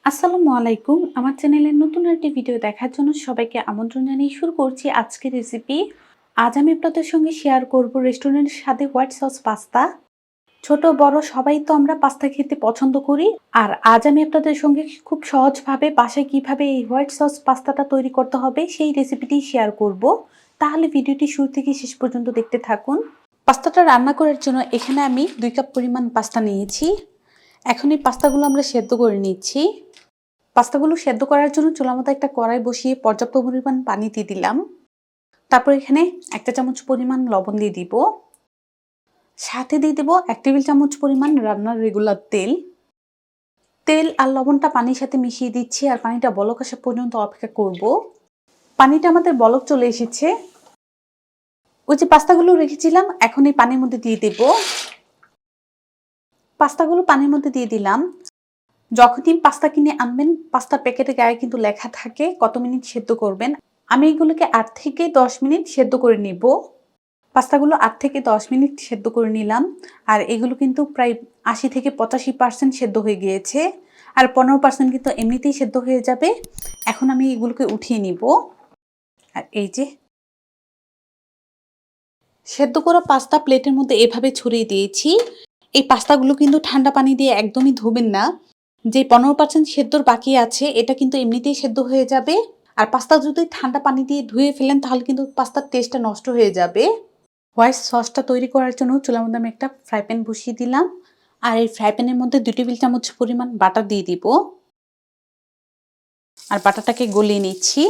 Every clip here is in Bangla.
আসসালামু আলাইকুম। আমার চ্যানেলের নতুন একটি ভিডিও দেখার জন্য সবাইকে আমন্ত্রণ জানিয়ে শুরু করছি আজকের রেসিপি। আজ আমি আপনাদের সঙ্গে শেয়ার করব রেস্টুরেন্টের স্বাদে হোয়াইট সস পাস্তা। ছোট বড় সবাই তো আমরা পাস্তা খেতে পছন্দ করি। আর আজ আমি আপনাদের সঙ্গে খুব সহজভাবে বাসায় কিভাবে এই হোয়াইট সস পাস্তাটা তৈরি করতে হবে সেই রেসিপিটি শেয়ার করব। তাহলে ভিডিওটি শুরু থেকে শেষ পর্যন্ত দেখতে থাকুন। পাস্তাটা রান্না করার জন্য এখানে আমি 2 কাপ পরিমাণ পাস্তা নিয়েছি। এখন এই পাস্তাগুলো আমরা সেদ্ধ করে নিচ্ছি। পাস্তাগুলো সেদ্ধ করার জন্য চুলার মধ্যে একটা কড়াই বসিয়ে পর্যাপ্ত পরিমাণ পানি দিয়ে দিলাম। তারপর এখানে 1 চামচ পরিমাণ লবণ দিয়ে দিব। সাথে দিয়ে দেব 1 টেবিল চামচ পরিমাণ রান্নার রেগুলার তেল। তেল আর লবণটা পানির সাথে মিশিয়ে দিচ্ছি আর পানিটা বলক আসা পর্যন্ত অপেক্ষা করব। পানিটা আমাদের বলক চলে এসেছে। ওই যে পাস্তাগুলো রেখেছিলাম এখন এই পানির মধ্যে দিয়ে দেব। পাস্তাগুলো পানির মধ্যে দিয়ে দিলাম। যখনই পাস্তা কিনে আনবেন পাস্তার প্যাকেটের গায়ে কিন্তু লেখা থাকে কত মিনিট সেদ্ধ করবেন। আমি এগুলোকে 8 থেকে 10 মিনিট সেদ্ধ করে নিব। পাস্তাগুলো 8 থেকে 10 মিনিট সেদ্ধ করে নিলাম। আর এগুলো কিন্তু প্রায় 80 থেকে 85% সেদ্ধ হয়ে গিয়েছে। আর 15% কিন্তু এমনিতেই সেদ্ধ হয়ে যাবে। এখন আমি এগুলোকে উঠিয়ে নিব। আর এই যে সেদ্ধ করা পাস্তা প্লেটের মধ্যে এভাবে ছড়িয়ে দিয়েছি। এই পাস্তাগুলো কিন্তু ঠান্ডা পানি দিয়ে একদমই ধুবেন না। যে 15% সেদ্ধর বাকি আছে এটা কিন্তু এমনিতেই সেদ্ধ হয়ে যাবে। আর পাস্তা যদি ঠান্ডা পানি দিয়ে ধুয়ে ফেলেন তাহলে কিন্তু পাস্তার টেস্টটা নষ্ট হয়ে যাবে। হোয়াইট সসটা তৈরি করার জন্য চুলার মধ্যে আমি একটা ফ্রাই প্যান বসিয়ে দিলাম। আর এই ফ্রাই প্যানের মধ্যে 2 টেবিল চামচ পরিমাণ বাটার দিয়ে দিব। আর বাটারটাকে গলিয়ে নিচ্ছি।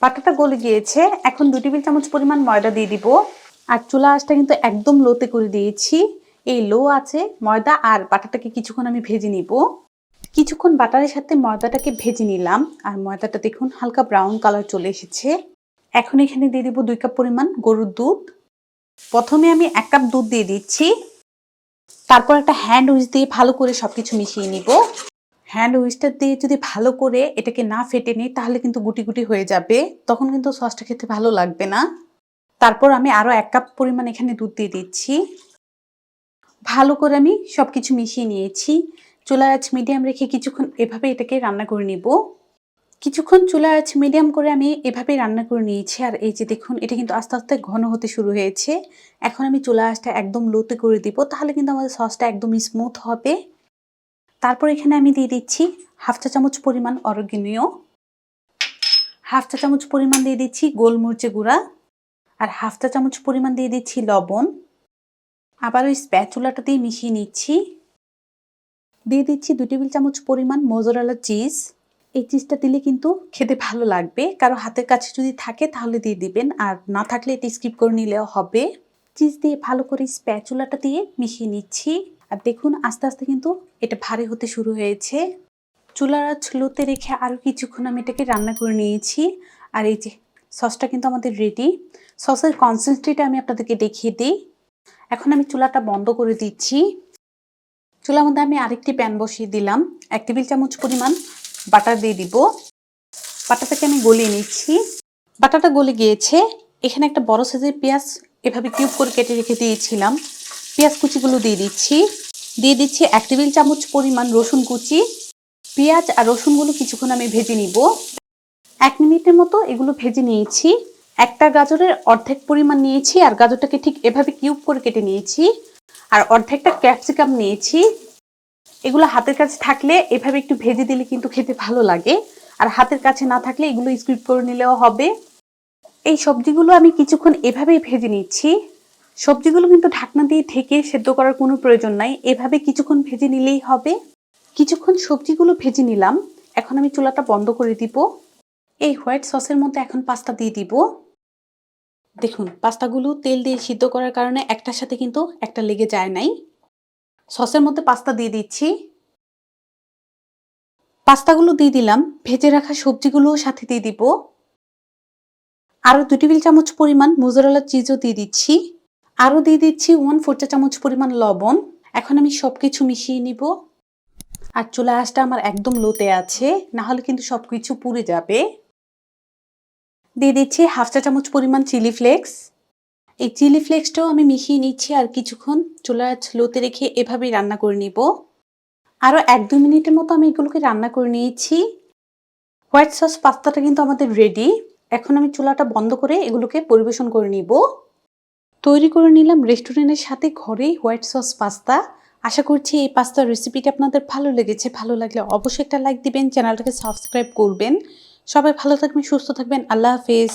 বাটারটা গলে গিয়েছে। এখন 2 টেবিল চামচ পরিমাণ ময়দা দিয়ে দিব। আর চুলা আঁচটা কিন্তু একদম লোতে করে দিয়েছি। এই লো আছে ময়দা আর বাটারটাকে কিছুক্ষণ আমি ভেজে নিব। কিছুক্ষণ বাটারের সাথে ময়দাটাকে ভেজে নিলাম। আর ময়দাটা দেখুন হালকা ব্রাউন কালার চলে এসেছে। এখন এখানে দিয়ে দিব 2 কাপ পরিমাণ গরুর দুধ। প্রথমে আমি 1 কাপ দুধ দিয়ে দিচ্ছি। তারপর একটা হ্যান্ড উইচ দিয়ে ভালো করে সবকিছু মিশিয়ে নিব। হ্যান্ড উইচটা দিয়ে যদি ভালো করে এটাকে না ফেটে নিই তাহলে কিন্তু গুটি গুটি হয়ে যাবে। তখন কিন্তু সসটা খেতে ভালো লাগবে না। তারপর আমি আরও 1 কাপ পরিমাণ এখানে দুধ দিয়ে দিচ্ছি। ভালো করে আমি সবকিছু মিশিয়ে নিয়েছি। চুলার আঁচ মিডিয়াম রেখে কিছুক্ষণ এভাবে এটাকে রান্না করে নিব। কিছুক্ষণ চুলার আঁচ মিডিয়াম করে আমি এভাবেই রান্না করে নিয়েছি। আর এই যে দেখুন এটা কিন্তু আস্তে আস্তে ঘন হতে শুরু হয়েছে। এখন আমি চুলার আঁচটা একদম লোতে করে দিব তাহলে কিন্তু আমাদের সসটা একদম স্মুথ হবে। তারপর এখানে আমি দিয়ে দিচ্ছি 1/2 চা চামচ পরিমাণ অরিগানো, 1/2 চা চামচ পরিমাণ দিয়ে দিচ্ছি গোলমরিচের গুঁড়া আর 1/2 চা চামচ পরিমাণ দিয়ে দিচ্ছি লবণ। আবার ওই স্প্যাচুলাটা দিয়ে মিশিয়ে নিচ্ছি। দিয়ে দিচ্ছি 2 টেবিল চামচ পরিমাণ মোজারেলা চিজ। এই চিজটা দিলে কিন্তু খেতে ভালো লাগবে। কারো হাতের কাছে যদি থাকে তাহলে দিয়ে দিবেন আর না থাকলে এটা স্কিপ করে নিলেও হবে। চিজ দিয়ে ভালো করে স্প্যাচুলাটা দিয়ে মিশিয়ে নিচ্ছি। আর দেখুন আস্তে আস্তে কিন্তু এটা ভারী হতে শুরু হয়েছে। চুলার আঁচ লোতে রেখে আরও কিছুক্ষণ আমি এটাকে রান্না করে নিয়েছি। আর এই যে সসটা কিন্তু আমাদের রেডি। সসের কনসিস্টেন্সিটা আমি আপনাদেরকে দেখিয়ে দিই। এখন আমি চুলাটা বন্ধ করে দিচ্ছি। চুলার মধ্যে আমি আরেকটি প্যান বসিয়ে দিলাম। 1 টেবিল চামচ পরিমাণ বাটার দিয়ে দিব। বাটারটাকে আমি গলিয়ে নিচ্ছি। বাটারটা গলে গিয়েছে। এখানে একটা বড় সাইজের পেঁয়াজ এভাবে কিউব করে কেটে রেখে দিয়েছিলাম। পেঁয়াজ কুচিগুলো দিয়ে দিচ্ছি। দিয়ে দিচ্ছি 1 টেবিল চামচ পরিমাণ রসুন কুচি। পেঁয়াজ আর রসুনগুলো কিছুক্ষণ আমি ভেজে নিব। 1 মিনিটের মতো এগুলো ভেজে নিয়েছি। একটা গাজরের অর্ধেক পরিমাণ নিয়েছি আর গাজরটাকে ঠিক এভাবে কিউব করে কেটে নিয়েছি। আর অর্ধেকটা ক্যাপসিকাম নিয়েছি। এগুলো হাতের কাছে থাকলে এভাবে একটু ভেজে দিলে কিন্তু খেতে ভালো লাগে। আর হাতের কাছে না থাকলে এগুলো স্কিপ করে নিলেও হবে। এই সবজিগুলো আমি কিছুক্ষণ এভাবেই ভেজে নিচ্ছি। সবজিগুলো কিন্তু ঢাকনা দিয়ে ঢেকে সেদ্ধ করার কোনো প্রয়োজন নাই। এভাবে কিছুক্ষণ ভেজে নিলেই হবে। কিছুক্ষণ সবজিগুলো ভেজে নিলাম। এখন আমি চুলাটা বন্ধ করে দিব। এই হোয়াইট সসের মধ্যে এখন পাস্তা দিয়ে দিব। দেখুন পাস্তাগুলো তেল দিয়ে সিদ্ধ করার কারণে একটার সাথে কিন্তু একটা লেগে যায় নাই। সসের মধ্যে পাস্তা দিয়ে দিচ্ছি। পাস্তাগুলো দিয়ে দিলাম। ভেজে রাখা সবজিগুলোও সাথে দিয়ে দিব। আরও 2 টেবিল চামচ পরিমাণ মোজারেলা চিজও দিয়ে দিচ্ছি। আরও দিয়ে দিচ্ছি 1/4 চা চামচ পরিমাণ লবণ। এখন আমি সবকিছু মিশিয়ে নিব। আর চুলা আঁচটা আমার একদম লোতে আছে, না হলে কিন্তু সবকিছু পুড়ে যাবে। দিয়ে দিচ্ছি 1/2 চা চামচ পরিমাণ চিলি ফ্লেক্স। এই চিলি ফ্লেক্সটাও আমি মিশিয়ে নিচ্ছি আর কিছুক্ষণ চুলা আঁচ লোতে রেখে এভাবেই রান্না করে নিব। আরও 1-2 মিনিটের মতো আমি এগুলোকে রান্না করে নিয়েছি। হোয়াইট সস পাস্তাটা কিন্তু আমাদের রেডি। এখন আমি চুলাটা বন্ধ করে এগুলোকে পরিবেশন করে নিব। তৈরি করে নিলাম রেস্টুরেন্টের সাথে ঘরেই হোয়াইট সস পাস্তা। আশা করছি এই পাস্তার রেসিপিটা আপনাদের ভালো লেগেছে। ভালো লাগলে অবশ্যই একটা লাইক দিবেন, চ্যানেলটাকে সাবস্ক্রাইব করবেন। সবাই ভালো থাকবেন, সুস্থ থাকবেন। আল্লাহ হাফেজ।